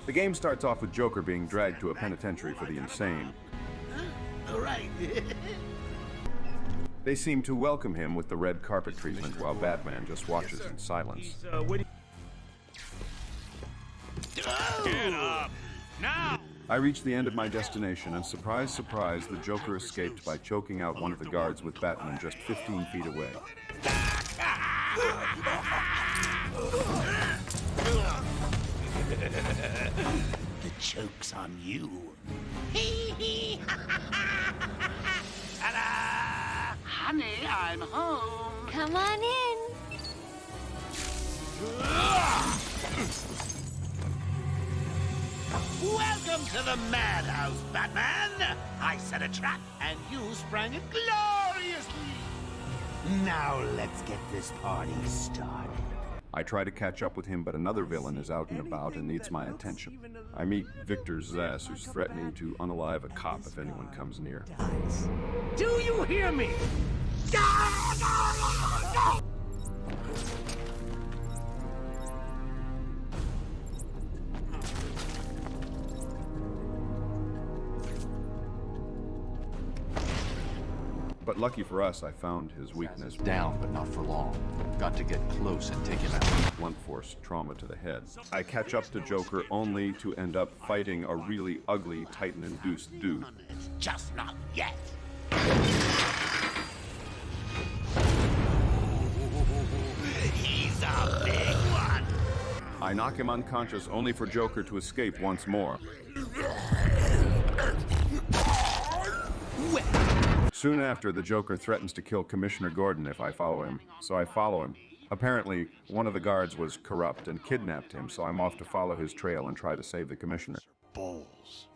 The game starts off with Joker being dragged to a penitentiary for the insane. All right. They seem to welcome him with the red carpet treatment while Batman just watches in silence. Get up! Now! I reach the end of my destination and surprise, surprise, the Joker escaped by choking out one of the guards with Batman just 15 feet away. The joke's on you. Ta-da! Honey, I'm home. Come on in. Welcome to the madhouse, Batman! I set a trap, and you sprang it gloriously! Now let's get this party started. I try to catch up with him, but another villain is out and about and needs my attention. I meet Victor Zass, who's threatening to unalive a cop if anyone comes near. Do you hear me? But lucky for us, I found his weakness. Down, but not for long. Got to get close and take him out. Blunt force trauma to the head. I catch up to Joker only to end up fighting a really ugly Titan-induced dude. Just not yet. He's a big one. I knock him unconscious only for Joker to escape once more. Soon after, the Joker threatens to kill Commissioner Gordon if I follow him, so I follow him. Apparently, one of the guards was corrupt and kidnapped him, so I'm off to follow his trail and try to save the Commissioner. Balls.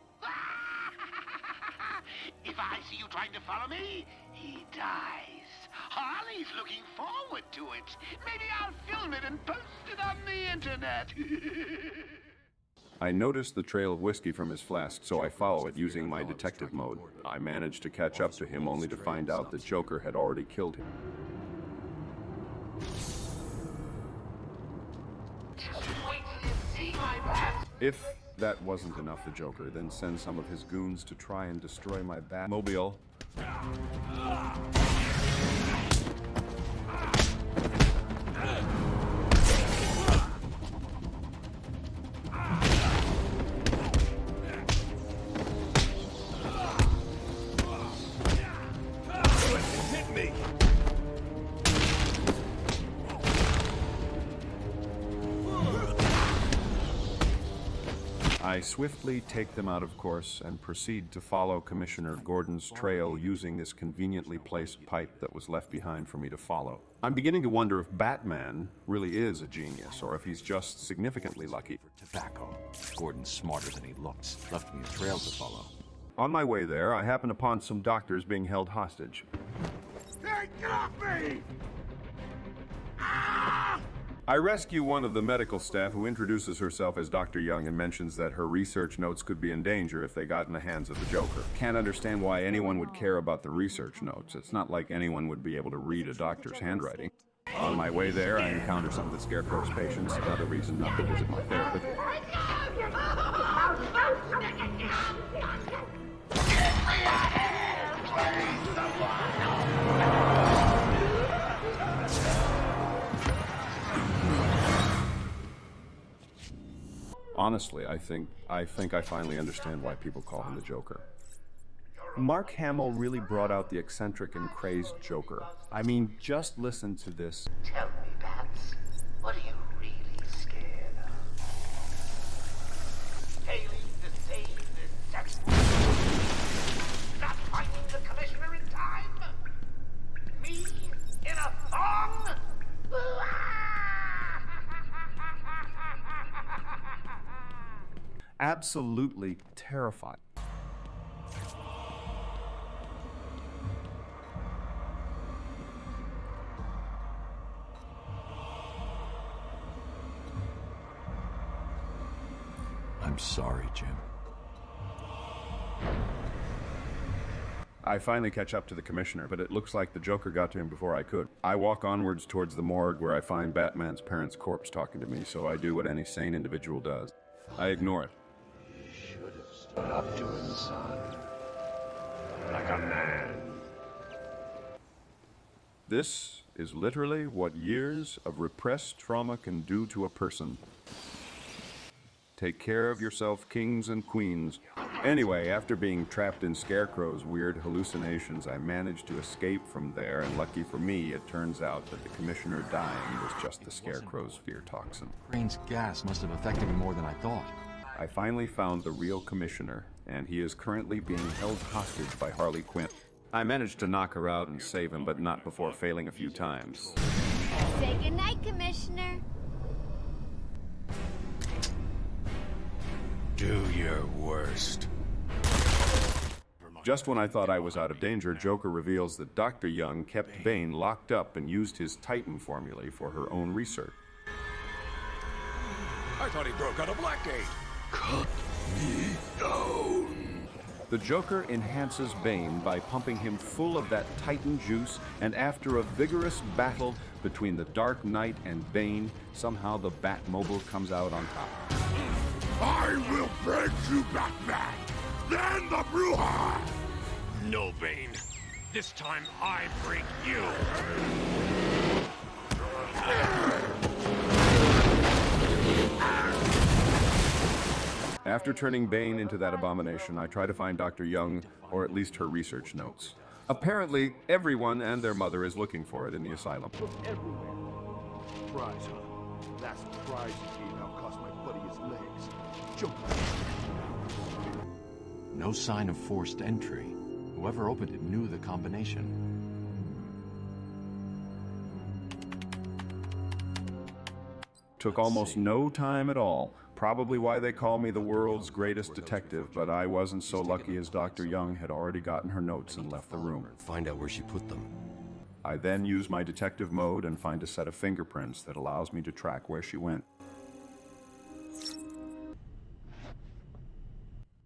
If I see you trying to follow me, he dies. Harley's looking forward to it. Maybe I'll film it and post it on the internet. I notice the trail of whiskey from his flask, so I follow it using my detective mode. I manage to catch up to him only to find out that Joker had already killed him. If that wasn't enough, the Joker then sends some of his goons to try and destroy my Batmobile. I swiftly take them out of course and proceed to follow Commissioner Gordon's trail using this conveniently placed pipe that was left behind for me to follow. I'm beginning to wonder if Batman really is a genius or if he's just significantly lucky. Tobacco. Gordon's smarter than he looks. Left me a trail to follow. On my way there, I happen upon some doctors being held hostage. Hey, get off me! I rescue one of the medical staff who introduces herself as Dr. Young and mentions that her research notes could be in danger if they got in the hands of the Joker. Can't understand why anyone would care about the research notes. It's not like anyone would be able to read a doctor's handwriting. On my way there, I encounter some of the Scarecrow's patients, another reason not to visit my therapist. Honestly, I think I finally understand why people call him the Joker. Mark Hamill really brought out the eccentric and crazed Joker. I mean, just listen to this. Tell me, Bats, what are you really scared of? Failing to save this sex? Not finding the Commissioner in time? Me in a thong? Absolutely terrified. I'm sorry, Jim. I finally catch up to the Commissioner, but it looks like the Joker got to him before I could. I walk onwards towards the morgue where I find Batman's parents' corpse talking to me, so I do what any sane individual does. I ignore it. Up to him, son. Like a man. This is literally what years of repressed trauma can do to a person. Take care of yourself, kings and queens. Anyway, after being trapped in Scarecrow's weird hallucinations, I managed to escape from there, and lucky for me, it turns out that the commissioner dying was just the Scarecrow's fear toxin. Crane's gas must have affected me more than I thought. I finally found the real commissioner, and he is currently being held hostage by Harley Quinn. I managed to knock her out and save him, but not before failing a few times. Say goodnight, Commissioner. Do your worst. Just when I thought I was out of danger, Joker reveals that Dr. Young kept Bane locked up and used his Titan formulae for her own research. I thought he broke out of Blackgate. Cut me down. The Joker enhances Bane by pumping him full of that Titan juice, and after a vigorous battle between the Dark Knight and Bane, somehow the Batmobile comes out on top. I will break you, Batman. Then the Bruja. No, Bane. This time I break you. After turning Bane into that abomination, I try to find Dr. Young, or at least her research notes. Apparently, everyone and their mother is looking for it in the asylum. Prize, huh? That's the prize he gave out cost my buddy his legs. Joker. No sign of forced entry. Whoever opened it knew the combination. Took almost no time at all. Probably why they call me the world's greatest detective, but I wasn't so lucky as Dr. Young had already gotten her notes and left the room. Find out where she put them. I then use my detective mode and find a set of fingerprints that allows me to track where she went.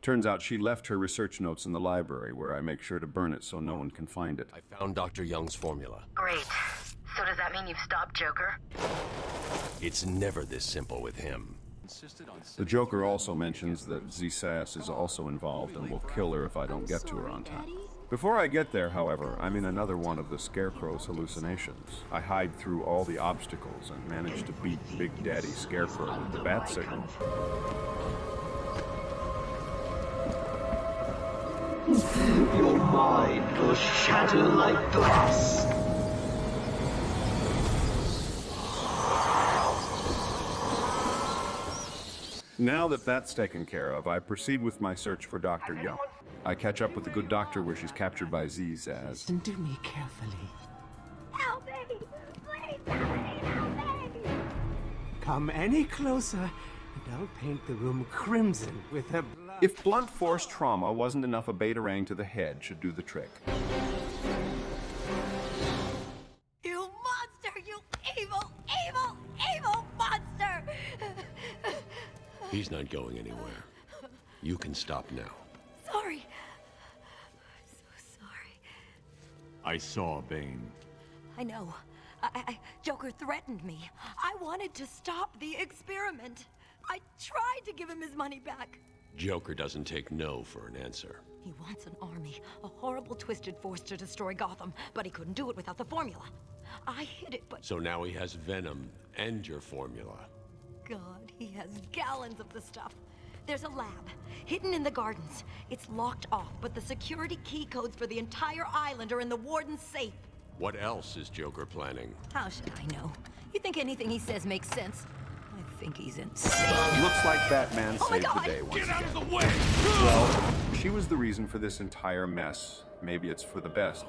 Turns out she left her research notes in the library, where I make sure to burn it so no one can find it. I found Dr. Young's formula. Great. So does that mean you've stopped Joker? It's never this simple with him. The Joker also mentions that Z-Sass is also involved and will kill her if I don't get to her on time. Before I get there, however, I'm in another one of the Scarecrow's hallucinations. I hide through all the obstacles and manage to beat Big Daddy Scarecrow with the bat signal. Your mind will shatter like glass. Now that that's taken care of, I proceed with my search for Dr. Young. I catch up with the good doctor where she's captured by Z's as... Listen to me carefully. Help me! Please, help me! Come any closer, and I'll paint the room crimson with her blood. If blunt force trauma wasn't enough, a beta-rang to the head should do the trick. You monster! You evil, evil, evil monster! He's not going anywhere. You can stop now. Sorry. I'm so sorry. I saw Bane. I know. Joker threatened me. I wanted to stop the experiment. I tried to give him his money back. Joker doesn't take no for an answer. He wants an army, a horrible twisted force to destroy Gotham, but he couldn't do it without the formula. I hid it, but So now he has Venom and your formula. God, he has gallons of the stuff. There's a lab, hidden in the gardens. It's locked off, but the security key codes for the entire island are in the warden's safe. What else is Joker planning? How should I know? You think anything he says makes sense? I think he's insane. Looks like Batman Oh my saved the God! day once Get out again. of the way! Well, she was the reason for this entire mess. Maybe it's for the best.